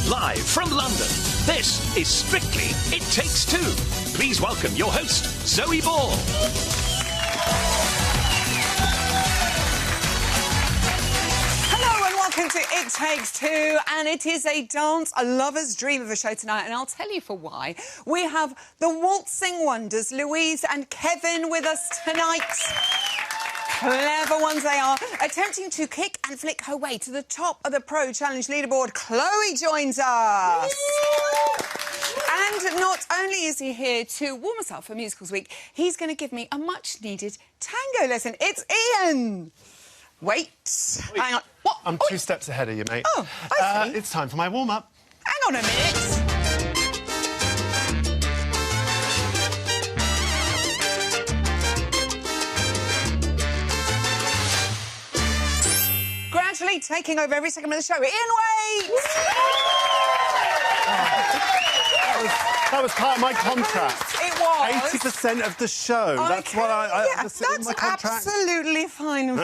Live from London, this is Strictly It Takes Two. Please welcome your host, Zoe Ball. Hello and welcome to It Takes Two, and it is a dance, a lover's dream of a show tonight, and I'll tell you for why. We have the waltzing wonders, Louise and Kevin, with us tonight. Clever ones they are. Attempting to kick and flick her way to the top of the Pro Challenge leaderboard, Chloe joins us. And not only is he here to warm us up for Musicals Week, he's going to give me a much-needed tango lesson. It's Ian. Wait. Hang on. What? I'm 2 steps ahead of you, mate. Oh, I see. It's time for my warm-up. Hang on a minute. Gradually taking over every segment of the show, Ian Waite! That was part of my contract. It was. 80% of the show. That's what That's in my contract. absolutely fine.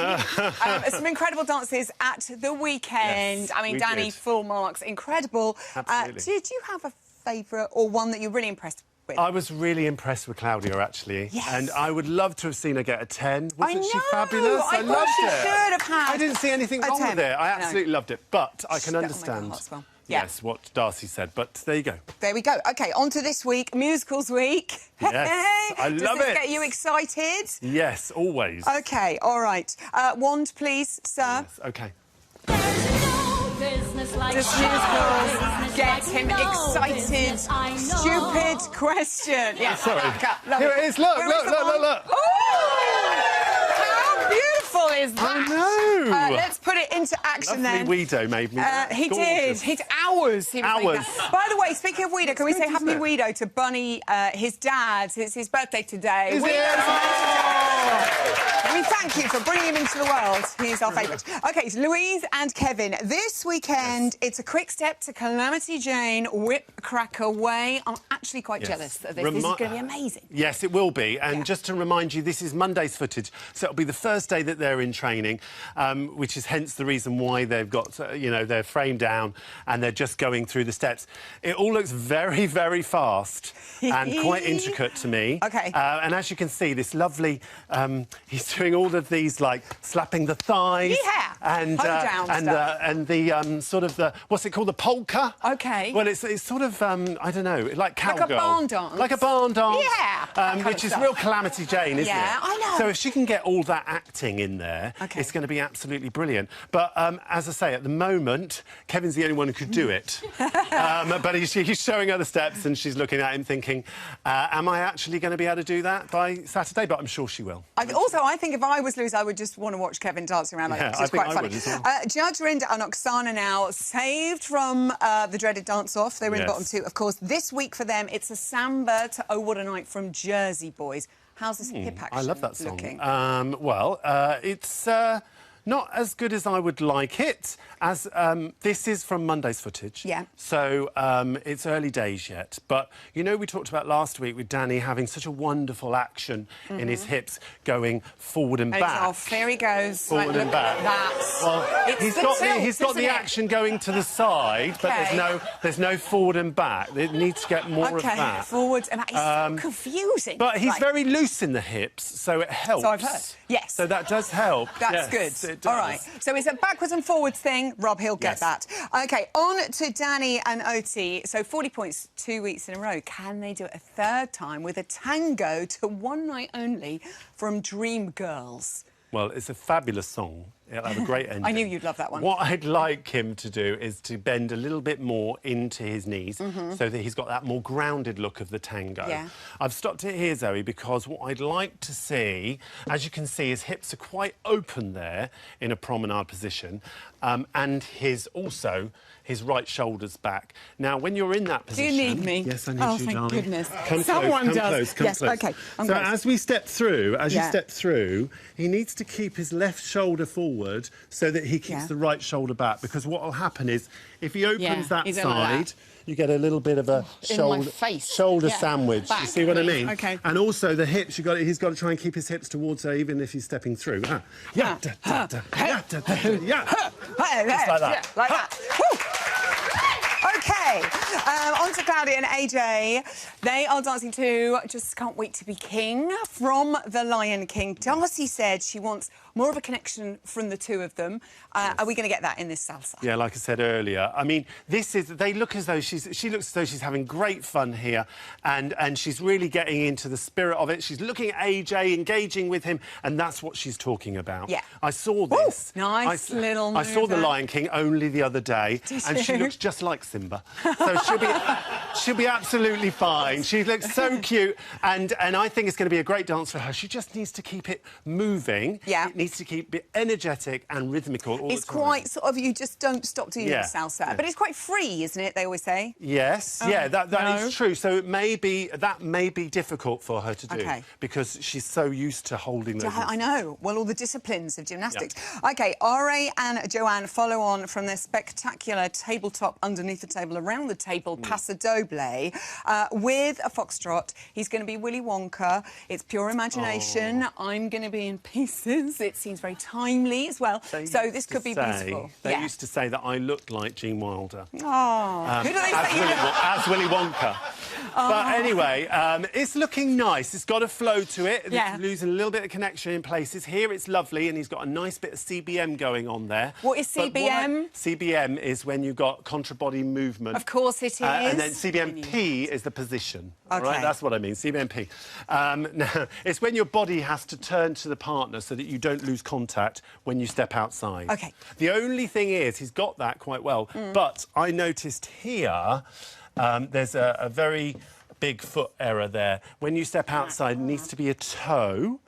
Some incredible dances at the weekend. Yes, I mean, we Danny, did. full marks, incredible. Absolutely. Did you have a favourite or one that you're really impressed with? I was really impressed with Claudia, actually. Yes. And I would love to have seen her get a 10. Wasn't she know. fabulous? I thought loved she it. should have had I didn't see anything a wrong 10. with it. I No. absolutely loved it. But I She can got on my understand, heart as well. Yeah. yes, what Darcy said. But there you go. There we go. OK, on to this week, Musicals Week. Yes, I Does love this it. get you excited? Yes, always. OK, all right. Wand, please, sir. Yes, OK. Just musicals get him excited. Stupid question. Yeah. Sorry. Love Here it is. Look, Where look, is the look, wand? look, look. Oh! How beautiful is that? I know. Let's put it into action Lovely then. Weedo made me. He gorgeous. did. He took hours. He was making Hours. that. By the way, speaking of Weedo, can we say Happy isn't it? Weedo to Bunny, his dad? It's his birthday today. Is it? We thank you for bringing him into the world. He is our favourite. OK, so Louise and Kevin. This weekend, it's a quick step to Calamity Jane, Whip Cracker Way. I'm actually quite jealous of this. This is going to be amazing. Yes, it will be. And just to remind you, this is Monday's footage, so it'll be the first day that they're in training, which is hence the reason why they've got, their frame down and they're just going through the steps. It all looks very, very fast and quite intricate to me. OK. And as you can see, this lovely... he's doing all of these, like, slapping the thighs. Yeah. And, Hold down and the sort of the... What's it called? The polka? OK. Well, it's sort of, I don't know, like cowgirl. Like a barn dance. Like a barn dance. Yeah, that kind which of is stuff. real Calamity Jane, isn't it? Yeah, I know. So if she can get all that acting in there, OK. it's going to be absolutely brilliant. But as I say, at the moment, Kevin's the only one who could do it. But he's showing her the steps and she's looking at him thinking, am I actually going to be able to do that by Saturday? But I'm sure she will. I think if I was Louise, I would just want to watch Kevin dancing around like Yeah, that. I It's think quite I funny. would as well. Judge Rinder and Oksana now saved from the dreaded dance-off. They were in the Yes. bottom 2. Of course, this week for them, it's a samba to Oh What a Night from Jersey Boys. How's this hip action I love that song. looking? It's not as good as I would like it. As this is from Monday's footage. Yeah. So it's early days yet. But, you know, we talked about last week with Danny having such a wonderful action in his hips going forward and back. Off. Here he goes. Forward Like, and look back. at that. Well, It's he's the got tilt, he's got isn't the it? action going to the side, but OK. there's no forward and back. It needs to get more of that. Forward and back. It's so confusing. But he's Like, very loose in the hips, so it helps. So I've heard. Yes. So that does help. That's Yes, good. it does. All right. So it's a backwards and forwards thing. Rob, he'll get Yes. that. OK, on to Danny and Oti. So 40 points 2 weeks in a row. Can they do it a third time with a tango to One Night Only from Dream Girls? Well, it's a fabulous song. It'll have a great ending. I knew you'd love that one. What I'd like him to do is to bend a little bit more into his knees so that he's got that more grounded look of the tango. Yeah. I've stopped it here, Zoe, because what I'd like to see, as you can see, his hips are quite open there in a promenade position, and his right shoulder's back. Now, when you're in that position... Do you need me? Yes, I need you, you, thank darling. goodness. Come Someone close, does. come Yes, close. OK, I'm so close. as we step through, you Yeah. step through, he needs to keep his left shoulder forward so that he keeps the right shoulder back, because what will happen is, if he opens that he's over side... that. You get a little bit of a In my face. shoulder Yeah. sandwich. Back, you see what I please. mean? OK. And also the hips. He's got to try and keep his hips towards her, even if he's stepping through. Yeah, da, da, da, yeah, da, da, da, yeah. Just like that. Yeah, like that. Woo. OK, on to Claudia and AJ. They are dancing to Just Can't Wait to Be King from The Lion King. Darcy said she wants more of a connection from the two of them. Are we going to get that in this salsa? Yeah, like I said earlier. I mean, they look as though she looks as though she's having great fun here, and she's really getting into the spirit of it. She's looking at AJ, engaging with him, and that's what she's talking about. Yeah. I saw this. Ooh, nice little I saw The mover. Lion King only the other day, and she looks just like Simba. So she'll be absolutely fine. She looks so cute, and I think it's going to be a great dance for her. She just needs to keep it moving. Yeah. It needs to keep it energetic and rhythmical all the time. It's quite sort of, you just don't stop doing Yeah. salsa. Yeah. But it's quite free, isn't it, they always say? Yes, yeah, that is true. So that may be difficult for her to do OK. because she's so used to holding those. I know. Well, all the disciplines of gymnastics. OK, Ari and Joanne follow on from their spectacular tabletop underneath the table, around the table, Paso Doble, with a foxtrot. He's going to be Willy Wonka. It's pure imagination. I'm going to be in pieces. It seems very timely as well. So this could be beautiful. They used to say that I looked like Gene Wilder. Oh, who do they say you look like? As Willy Wonka. But anyway, it's looking nice. It's got a flow to it. Yeah. It's losing a little bit of connection in places. Here it's lovely, and he's got a nice bit of CBM going on there. What is CBM? CBM is when you've got contra-body movement. Of course it is. And then CBMP is the position. OK. Right? That's what I mean, CBMP. Now, it's when your body has to turn to the partner so that you don't lose contact when you step outside. OK. The only thing is, he's got that quite well, but I noticed here there's a very big foot error there. When you step outside, it needs to be a toe,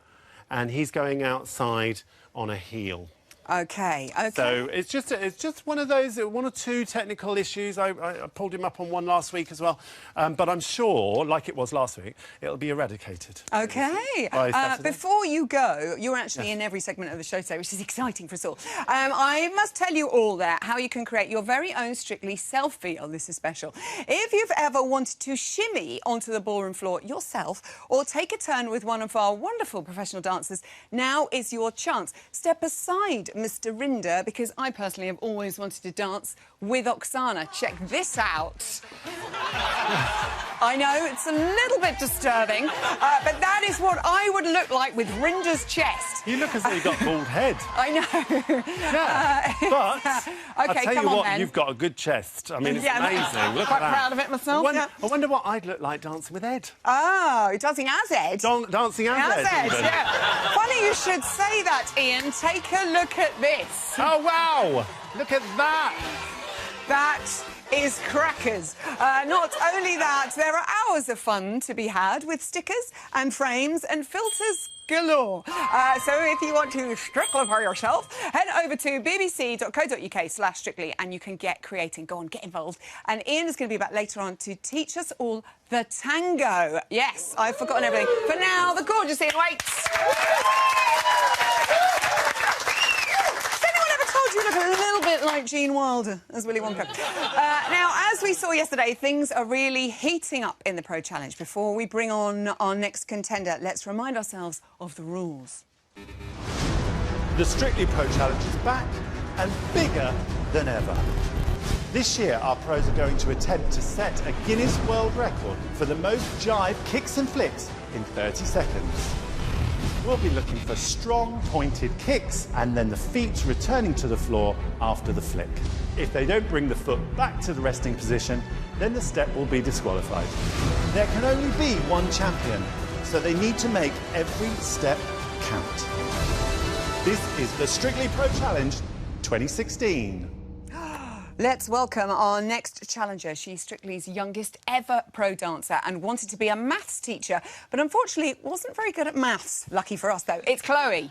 and he's going outside on a heel. OK. So it's just one of those, one or two technical issues. I pulled him up on one last week as well. But I'm sure, like it was last week, it'll be eradicated. OK. By Saturday. Before you go, you're actually in every segment of the show today, which is exciting for us all. I must tell you all there how you can create your very own Strictly selfie. Oh, this is special. If you've ever wanted to shimmy onto the ballroom floor yourself or take a turn with one of our wonderful professional dancers, now is your chance. Step aside, Mr. Rinder, because I personally have always wanted to dance with Oksana. Check this out. I know, it's a little bit disturbing, but that is what I would look like with Rinder's chest. You look as though you've got bald head. I know. Yeah, but I'll OK, tell come you on, what, then. you've got a good chest. I mean, it's Yeah, amazing. Look quite at that. proud of it myself, I wonder what I'd look like dancing with Ed. Oh, dancing as Ed? Dancing as As Ed, Ed, even. yeah. Funny you should say that, Ian. Take a look at this. Oh, wow! Look at that! That is crackers. Not only that, there are hours of fun to be had with stickers and frames and filters galore. So if you want to strictly for yourself, head over to bbc.co.uk/strictly and you can get creating. Go on, get involved. And Ian is going to be back later on to teach us all the tango. Yes, I've forgotten everything. For now, the gorgeous Ian waits. You look a little bit like Gene Wilder as Willy Wonka. Now, as we saw yesterday, things are really heating up in the Pro Challenge. Before we bring on our next contender, let's remind ourselves of the rules. The Strictly Pro Challenge is back and bigger than ever. This year, our pros are going to attempt to set a Guinness World Record for the most jive kicks and flicks in 30 seconds. We'll be looking for strong, pointed kicks and then the feet returning to the floor after the flick. If they don't bring the foot back to the resting position, then the step will be disqualified. There can only be one champion, so they need to make every step count. This is the Strictly Pro Challenge 2016. Let's welcome our next challenger. She's Strictly's youngest ever pro dancer and wanted to be a maths teacher, but unfortunately wasn't very good at maths. Lucky for us, though. It's Chloe.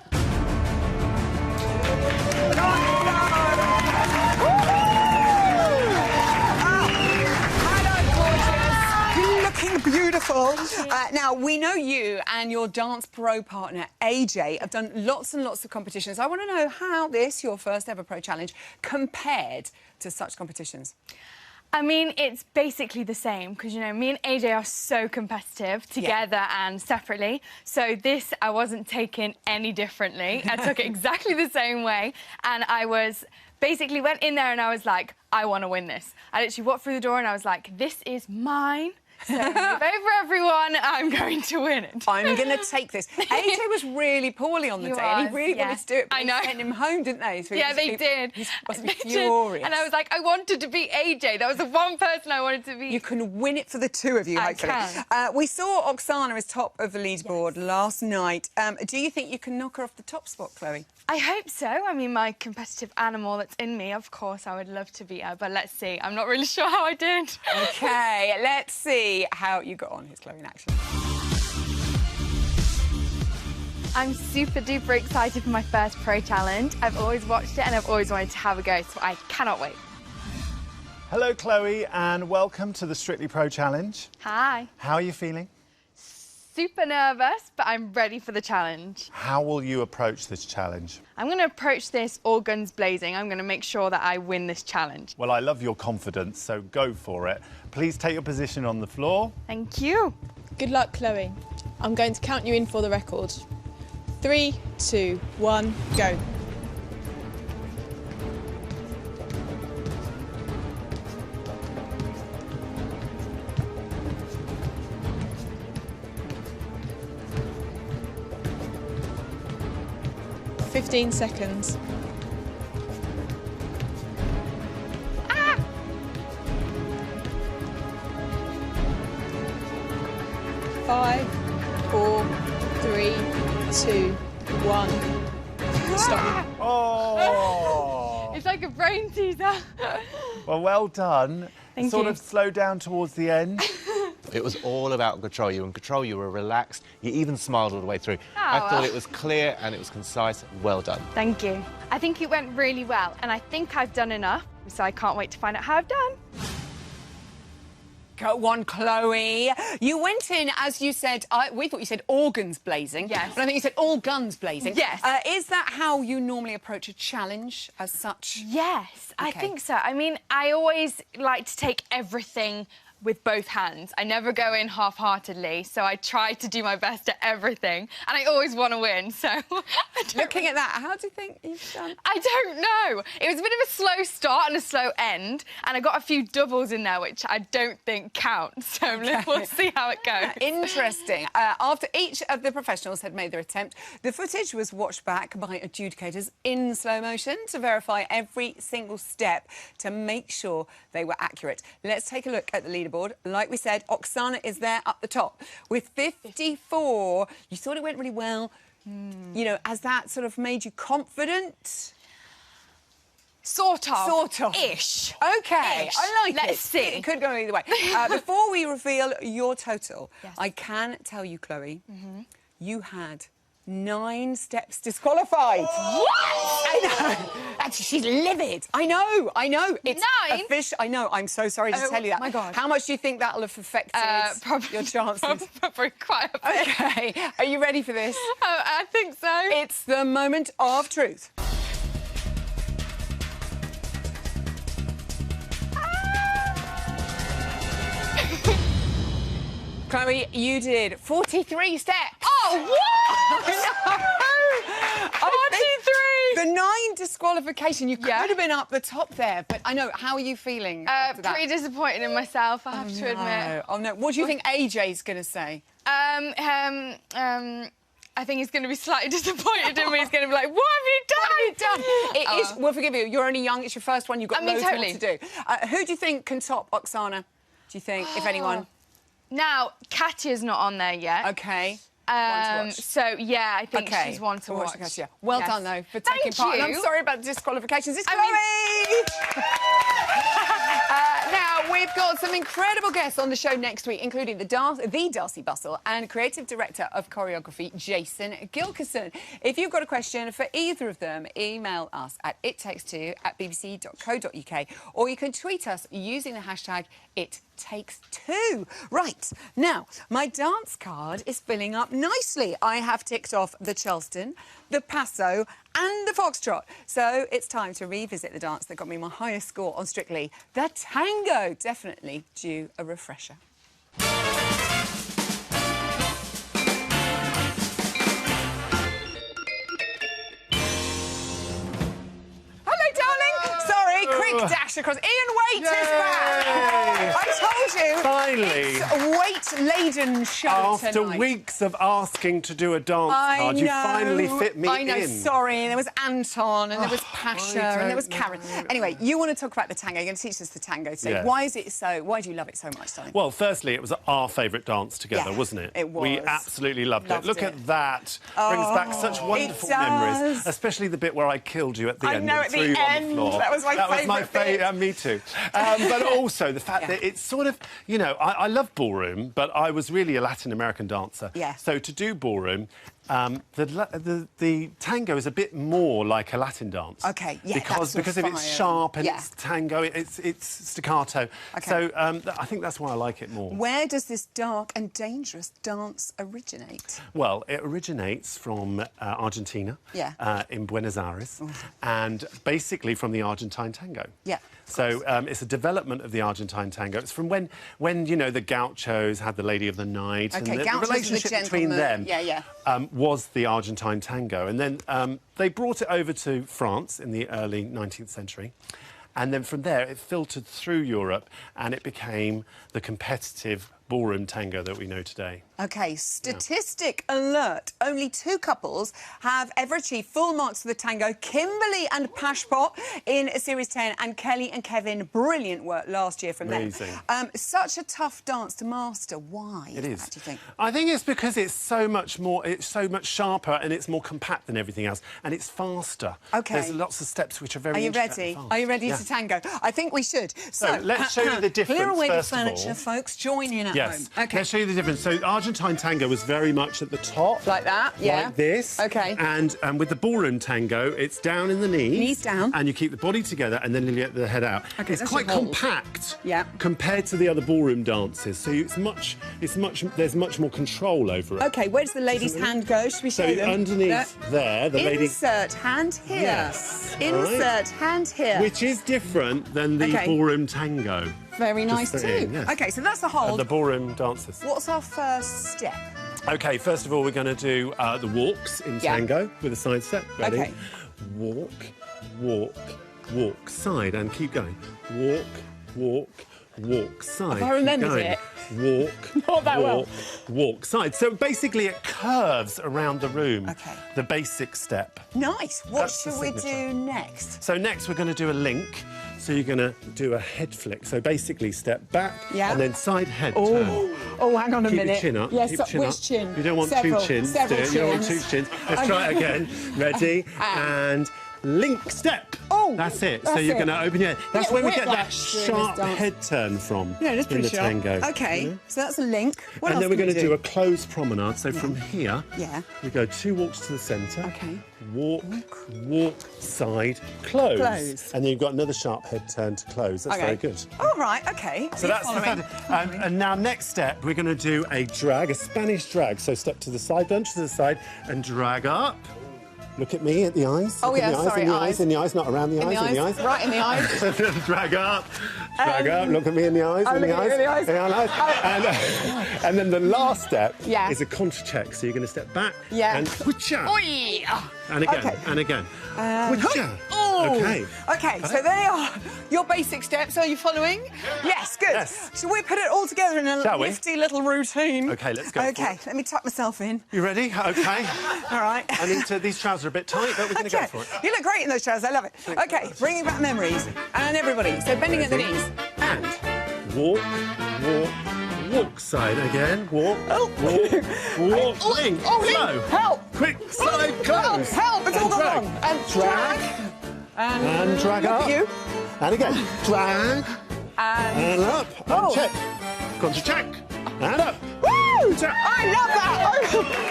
Looking beautiful. Now, we know you and your dance pro partner, AJ, have done lots and lots of competitions. I want to know how this, your first ever pro challenge, compared to such competitions. I mean, it's basically the same because, you know, me and AJ are so competitive together and separately. So this, I wasn't taking any differently. I took it exactly the same way. And I was basically went in there and I was like, I want to win this. I literally walked through the door and I was like, this is mine. So move over, everyone. I'm going to win it. I'm going to take this. AJ was really poorly on the day, and he really wanted to do it. But I know. They sent him home, didn't they? So yeah, they did. He must be furious. And I was like, I wanted to be AJ. That was the one person I wanted to be. You can win it for the two of you, hopefully. I can. We saw Oksana as top of the leaderboard last night. Do you think you can knock her off the top spot, Chloe? I hope so. I mean, my competitive animal that's in me, of course, I would love to beat her, but let's see. I'm not really sure how I did. OK, let's see how you got on. Here's Chloe in action. I'm super duper excited for my first pro challenge. I've always watched it and I've always wanted to have a go, so I cannot wait. Hello, Chloe, and welcome to the Strictly Pro Challenge. Hi. How are you feeling? Super nervous, but I'm ready for the challenge. How will you approach this challenge? I'm going to approach this all guns blazing. I'm going to make sure that I win this challenge. Well, I love your confidence, so go for it. Please take your position on the floor. Thank you. Good luck, Chloe. I'm going to count you in for the record. 3, 2, 1, go. "15 seconds. Ah! 5, 4, 3, 2, 1. Stop. Oh! It's like a brain teaser. Well done. Thank sort you. of slow down towards the end. It was all about control. You were in control, you were relaxed, you even smiled all the way through. I thought it was clear and it was concise. Well done. Thank you. I think it went really well, and I think I've done enough, so I can't wait to find out how I've done. Go on, Chloe. You went in, as you said, we thought you said organs blazing. Yes. But I think you said all guns blazing. Yes. Is that how you normally approach a challenge as such? Yes, I Okay. think so. I mean, I always like to take everything with both hands. I never go in half-heartedly, so I try to do my best at everything, and I always want to win, so... Looking at that, how do you think you've done? I don't know. It was a bit of a slow start and a slow end, and I got a few doubles in there, which I don't think count, so we'll see how it goes. Interesting. After each of the professionals had made their attempt, the footage was watched back by adjudicators in slow motion to verify every single step to make sure they were accurate. Let's take a look at the leaderboard. Like we said, Oksana is there up the top with 54. You thought it went really well. You know, has that sort of made you confident? Sort of. Sort of. Ish. OK, Ish. I like it. Let's see. It could go either way. Before we reveal your total, Yes. I can tell you, Chloe, you had 9 steps disqualified. What? I know. Actually, she's livid. I know. It's 9? official. I know. I'm so sorry to Oh, tell you that. my God. How much do you think that'll have affected your chances? Probably quite a bit. OK. Are you ready for this? I think so. It's the moment of truth. Chloe, you did 43 steps. Oh, what? 43! The 9 disqualification, you could Yeah. have been up the top there, but I know. How are you feeling after that? Pretty disappointed in myself, I have to admit. Oh, no. What do you think AJ's going to say? I think he's going to be slightly disappointed in me. He's going to be like, what have you done? It is. We'll forgive you. You're only young. It's your first one. You've got loads totally. more to do. Who do you think can top Oksana? Do you think, if anyone? Now, Katya's not on there yet. OK. watch. So, yeah, I think she's one to watch. Yeah. Well Yes. done, though, for Thank taking part. you. And I'm sorry about the disqualifications. It's I Chloe! Now, we've got some incredible guests on the show next week, including the Darcy Bustle and creative director of choreography, Jason Gilkison. If you've got a question for either of them, email us at ittakes2@bbc.co.uk, or you can tweet us using the hashtag #ItTakes2. Right, now, my dance card is filling up nicely. I have ticked off the Charleston, the Paso and the Foxtrot. So it's time to revisit the dance that got me my highest score on Strictly, the tango. Definitely due a refresher. Quick dash across. Ian Waite is back. I told you. Finally. It's a weight-laden show After tonight. weeks of asking to do a dance card, you finally fit me in. I know, sorry. And there was Anton, and there was Pasha, and there was Karen. Anyway, you want to talk about the tango. You're going to teach us the tango today. Yeah. Why do you love it so much, darling? Well, firstly, it was our favourite dance together, Yeah, wasn't it? it was. We absolutely loved it. Look it. at that. Brings back such wonderful memories. Especially the bit where I killed you at the I end know, and at the threw you on end. the floor. That was my favourite bit. Me too. But also the fact that it's sort of, you know, I love ballroom, but I was really a Latin American dancer. Yeah. So to do ballroom, the tango is a bit more like a Latin dance. OK, yeah, because of its sharp and it's tango, it's staccato. Okay. So I think that's why I like it more. Where does this dark and dangerous dance originate? Well, it originates from Argentina, in Buenos Aires, and basically from the Argentine tango. Yeah. So it's a development of the Argentine tango. It's from when you know, the gauchos had the Lady of the Night, and the relationship between them was the Argentine tango. And then they brought it over to France in the early 19th century. And then from there, it filtered through Europe, and it became the competitive ballroom tango that we know today. OK, statistic alert. Only 2 couples have ever achieved full marks for the tango. Kimberly and Pashpot in Series 10, and Kelly and Kevin. Brilliant work last year from them. Such a tough dance to master. Why? It is. What do you think? I think it's because it's so much sharper, and it's more compact than everything else, and it's faster. OK. There's lots of steps which are very Are you ready? Are you ready to tango? I think we should. So let's show you the difference. Clear away the first of all. furniture, folks. Join in at home. Yes. OK. Let's show you the difference. So Argentine tango was very much at the top. Like that, yeah. Like this. OK. And with the ballroom tango, it's down in the knees. Knees down. And you keep the body together, and then you get the head out. OK, it's quite compact compared to the other ballroom dances. So there's much more control over it. OK, where does the lady's hand go? Should we show them? So underneath there, the lady... Insert hand here. Yes. Insert hand here. Which is different than the ballroom tango. Very nice too. Yes. OK, so that's the hold. The ballroom dances. What's our first step? OK, first of all, we're going to do the walks in tango with a side step. Ready? OK. Walk, walk, walk, side, and keep going. Walk, walk, walk, side. If I remembered it. Walk, Not that walk, walk, side. So basically it curves around the room. OK. The basic step. Nice. What That's the should we signature. do next? So next we're going to do a link. So you're going to do a head flick. So basically step back and then side head turn. Oh, hang on a Keep minute. your chin up. Yes, Keep your chin which up. chin? You don't want Several, two chins. Several You don't want two chins. chins. Let's try it again. Ready? And link step. Oh, that's it. That's so you're it. going to open your head. That's where we get that whiplash during sharp this dance. head turn from Yeah, that's in pretty the sharp. tango. OK, so that's a link. What and else then we're can going to we do a closed promenade. So from here, we go 2 walks to the centre. OK. Walk, walk, side, close. Close. And then you've got another sharp head turn to close. That's very good. All right, OK. So that's the fun. And now next step, we're going to do a drag, a Spanish drag. So step to the side, lunge to the side, and drag up. Look at me, at the eyes. Oh, Look yeah, at the eyes, sorry, in the eyes. in the eyes, not around the In eyes, the in the eyes, eyes. right in the eyes. Drag up, look at me in the eyes, in the eyes. In the eyes. In the eyes. And then the last step Yeah. is a contra check. So you're going to step back and Oi. and again, Okay. and again. Oh. Okay. OK, so there are your basic steps. Are you following? Yes, good. Yes. Shall we put it all together in a Shall we? nifty little routine? OK, let's go. OK, let me tuck myself in. You ready? OK. All right. These trousers are a bit tight, but we're going to go for it. You look great in those trousers. I love it. OK, bringing back memories. And everybody, so bending at the knees. And walk, walk, Walk side again. Walk. Walk. Link. Slow. Help! Quick slide close. Help! It's all gone wrong. And Drag. And drag look up. at you. And again. Drag. And up. And check. Gone to check. And up. Woo! Check. I love that!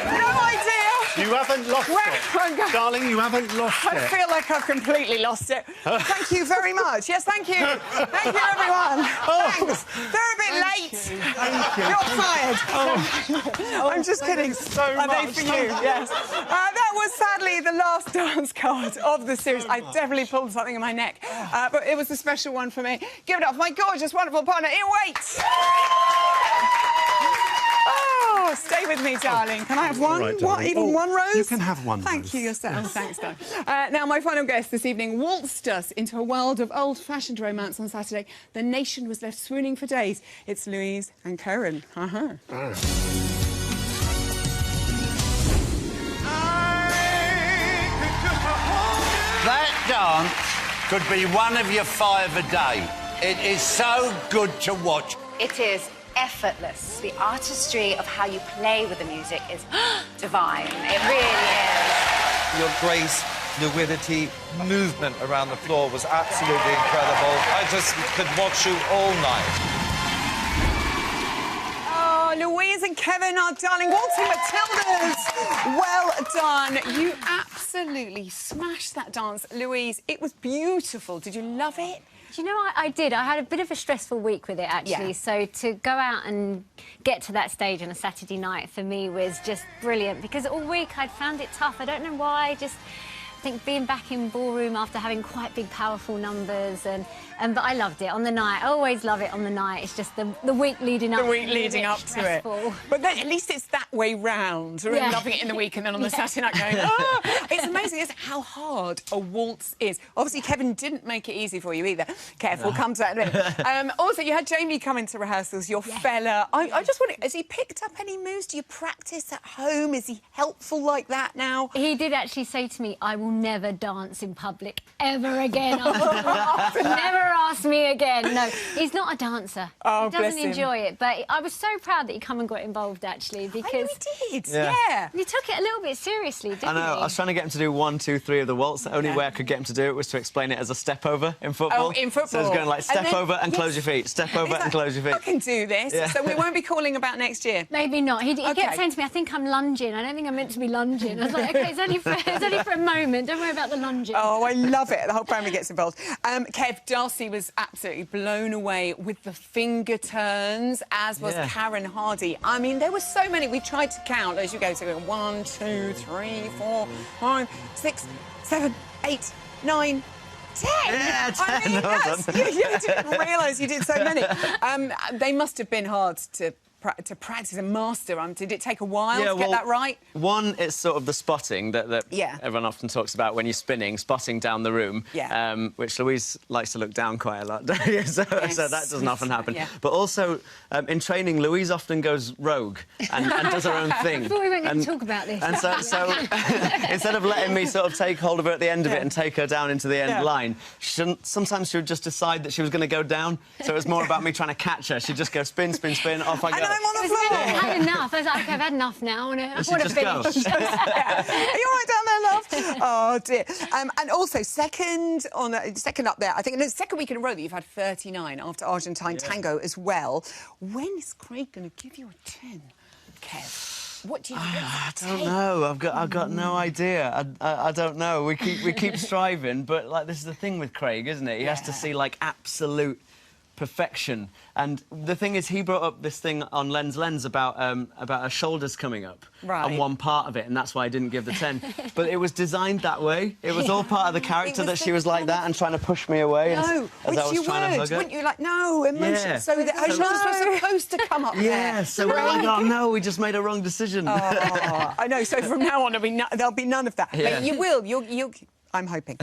No idea! You haven't lost Where I'm it. going. Darling, you haven't lost I it. feel like I've completely lost it. Thank you very much. Yes, thank you. Thank you, everyone. Thanks. They're a bit late. Thank you. You're fired. I'm just kidding. so Are they much. for you? Yes. That was sadly the last dance card of the series. I definitely pulled something in my neck, but it was a special one for me. Give it up for my gorgeous, wonderful partner, Ian Waite. Oh, stay with me, darling. Can I have one? Right, What? darling. Even one rose? You can have one Thank rose. you yourself. Thanks, darling. Now, my final guest this evening waltzed us into a world of old-fashioned romance on Saturday. The nation was left swooning for days. It's Louise and Cohen. That dance could be one of your 5 a day. It is so good to watch. It is effortless. The artistry of how you play with the music is divine. It really is. Your grace, fluidity, movement around the floor was absolutely incredible. I just could watch you all night. Oh, Louise and Kevin, our darling waltzing Matildas. Well done. You absolutely smashed that dance, Louise. It was beautiful. Did you love it? Do you know, I did. I had a bit of a stressful week with it, actually. Yeah. So to go out and get to that stage on a Saturday night for me was just brilliant because all week I'd found it tough. I don't know why. Just I think being back in ballroom after having quite big, powerful numbers but I loved it on the night. I always love it on the night. It's just the week leading up. The week leading up to it. But then, at least it's that way round. We're loving it in the week and then on the Saturday night going, oh! It's amazing, isn't it, how hard a waltz is. Obviously, Kevin didn't make it easy for you either. Kev, we'll come to that in a minute. Also, you had Jamie come into rehearsals, your fella. I just wonder, has he picked up any moves? Do you practice at home? Is he helpful like that now? He did actually say to me, I will never dance in public ever again. Never ask me again. No, he's not a dancer. Oh, he doesn't enjoy it. But I was so proud that he come and got involved, actually, because... I know he did, yeah. You took it a little bit seriously, didn't you? I know. I was trying to get him to do 1, 2, 3 of the waltz. The only way I could get him to do it was to explain it as a step over in football. Oh, in football. So he's going like step over and close your feet, step over and close your feet. I can do this. Yeah. So we won't be calling about next year? Maybe not. He kept saying to me, I think I'm lunging. I don't think I'm meant to be lunging. I was like, OK, it's only for a moment. Don't worry about the lunging. Oh, I love it. The whole family gets involved. Kev, Darcy was absolutely blown away with the finger turns, as was Karen Hardy. I mean, there were so many. We tried to count as you go. So 1, 2, 3, 4, 5, 6, 7, 8, 9, 10. Yeah, 10. I mean, you didn't realise you did so many. They must have been hard to practice and master. Did it take a while to get that right? One, it's sort of the spotting that everyone often talks about when you're spinning, spotting down the room, which Louise likes to look down quite a lot. so that doesn't often happen. Yeah. But also, in training, Louise often goes rogue and does her own thing. I thought we weren't going to talk about this. And so instead of letting me sort of take hold of her at the end of it and take her down into the end line, sometimes she would just decide that she was going to go down. So it was more about me trying to catch her. She'd just go spin, spin, spin, off I go. I'm on the floor. I had enough. I was like, OK, I've had enough now. I want to just go. finish. Are you all right down there, love? Oh, dear. And also, second up there, I think, the second week in a row that you've had 39 after Argentine Tango as well. When is Craig going to give you a 10, Kev? What do you think? I don't know. I've got no idea. I don't know. We keep striving, but like this is the thing with Craig, isn't it? He has to see like absolute perfection. And the thing is, he brought up this thing on Lens about her shoulders coming up on one part of it, and that's why I didn't give the 10. But it was designed that way. It was all part of the character that she was like that and trying to push me away. No, as I was trying to hug her. Wouldn't you like, no, emotion. Yeah. So her shoulders were supposed to come up there. Yeah, so we're like, oh no, we just made a wrong decision. I know, so from now on there'll be none of that. Yeah. But you will, I'm hoping.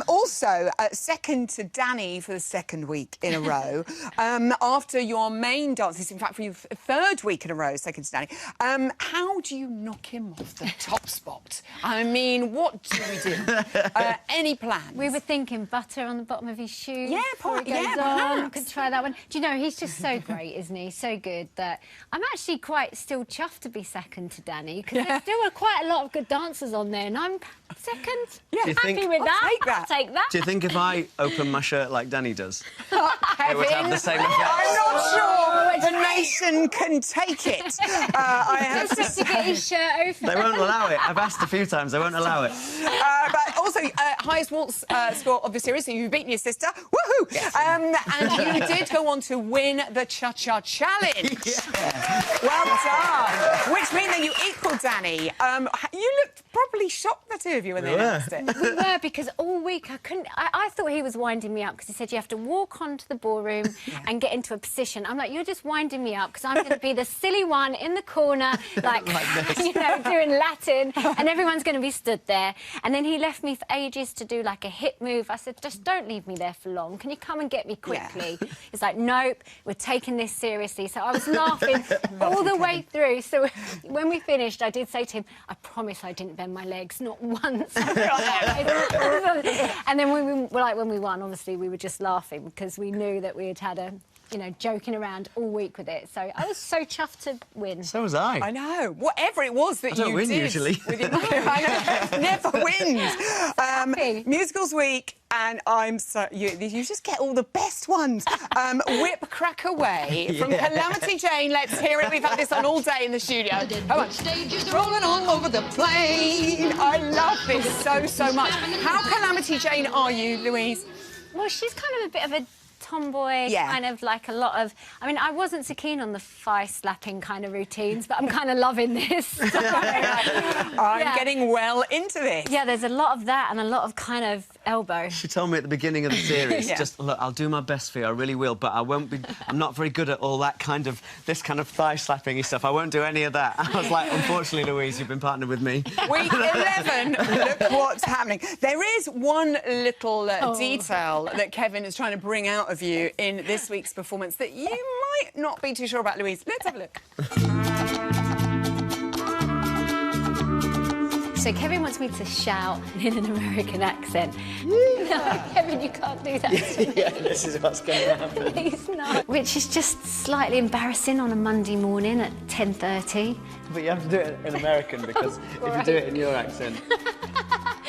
Also, second to Danny for the second week in a row. After your main dances, in fact, for your third week in a row, second to Danny. How do you knock him off the top spot? I mean, what do we do? Any plans? We were thinking butter on the bottom of his shoes. Yeah, perhaps. Could try that one. Do you know, he's just so great, isn't he? So good that I'm actually quite still chuffed to be second to Danny, because there's still quite a lot of good dancers on there, and I'm second. Yeah, happy with that. I'll take that. Do you think if I open my shirt like Danny does, it would have the same effect? I'm not sure the nation can take it. I have just to get his shirt open. They won't allow it. I've asked a few times. They won't allow it. But also, highest waltz score of the series, so you've beaten your sister. Woohoo! Yes. And you did go on to win the Cha-Cha Challenge. Yeah. Well done. Which means that you equalled Danny. You looked probably shocked, the two of you, when they announced it. We were, because all week I thought he was winding me up, because he said you have to walk onto the ballroom and get into a position. I'm like, you're just winding me up, because I'm going to be the silly one in the corner, like you know, doing Latin, and everyone's going to be stood there. And then he left me for ages to do like a hip move. I said, just don't leave me there for long. Can you come and get me quickly? Yeah. He's like, nope, we're taking this seriously. So I was laughing all the way through. So when we finished, I did say to him, I promise I didn't bend my legs, not once. And then when we won, obviously we were just laughing, because we knew that we had had a, you know, joking around all week with it. So I was so chuffed to win. So was I. I know. Whatever it was that I don't win did usually. I know, never wins. Musicals week, and I'm so... You just get all the best ones. Whip Crack Away from Calamity Jane. Let's hear it. We've had this on all day in the studio. Come on. Rolling on over the plain. I love this so much. How Calamity Jane are you, Louise? Well, she's kind of a bit of a tomboy, kind of like a lot of... I mean, I wasn't so keen on the thigh-slapping kind of routines, but I'm kind of loving this. I'm getting well into this. Yeah, there's a lot of that and a lot of kind of elbow. She told me at the beginning of the series, just, look, I'll do my best for you, I really will, but I won't be... I'm not very good at all that kind of... this kind of thigh-slapping stuff. I won't do any of that. I was like, unfortunately, Louise, you've been partnered with me. Week 11, look what's happening. There is one little detail that Kevin is trying to bring out of you in this week's performance that you might not be too sure about, Louise. Let's have a look. So Kevin wants me to shout in an American accent. No, Kevin, you can't do that to me. Yeah, this is what's going to happen. Please not. Which is just slightly embarrassing on a Monday morning at 10:30. But you have to do it in American, because if you do it in your accent...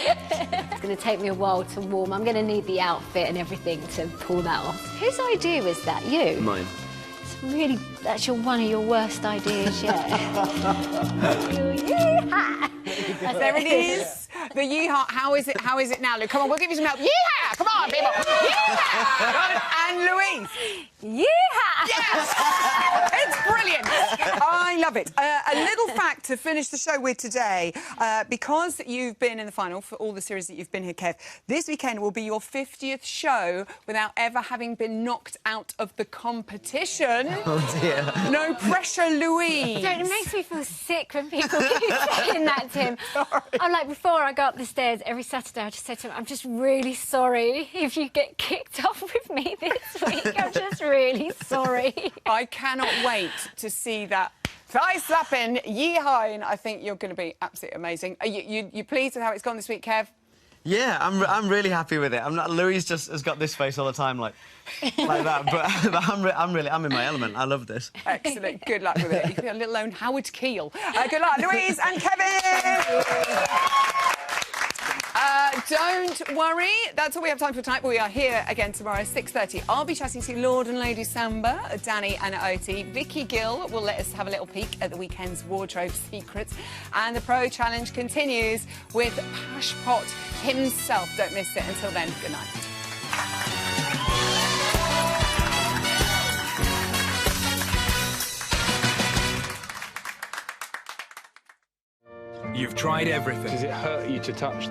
It's going to take me a while to warm. I'm going to need the outfit and everything to pull that off. Whose idea was that? You? Mine. It's really... That's one of your worst ideas yet. There it is. The yeehaw. How is it now, Luke? Come on, we'll give you some help. Yeehaw! Come on, people. Yeehaw! And Louise. Yeehaw! Yes! It's brilliant. I love it. A little fact to finish the show with today. Because you've been in the final for all the series that you've been here, Kev, this weekend will be your 50th show without ever having been knocked out of the competition. Oh, dear. No pressure, Louise. It makes me feel sick when people keep saying that to him. I'm like, before I go up the stairs every Saturday, I just say to him, I'm just really sorry if you get kicked off with me this week. I'm just really sorry. I cannot wait to see that thigh-slapping, yeehaw. I think you're going to be absolutely amazing. Are you pleased with how it's gone this week, Kev? Yeah, I'm really happy with it. I'm not. Louise just has got this face all the time, like that. But I'm in my element. I love this. Excellent. Good luck with it. You could be a little lone Howard Keel. Good luck, Louise and Kevin. Don't worry, that's all we have time for tonight, but we are here again tomorrow, 6:30. I'll be chatting to Lord and Lady Samba, Danny and Oti. Vicky Gill will let us have a little peek at the weekend's wardrobe secrets. And the Pro Challenge continues with Pashpot himself. Don't miss it. Until then, good night. You've tried everything. Does it hurt you to touch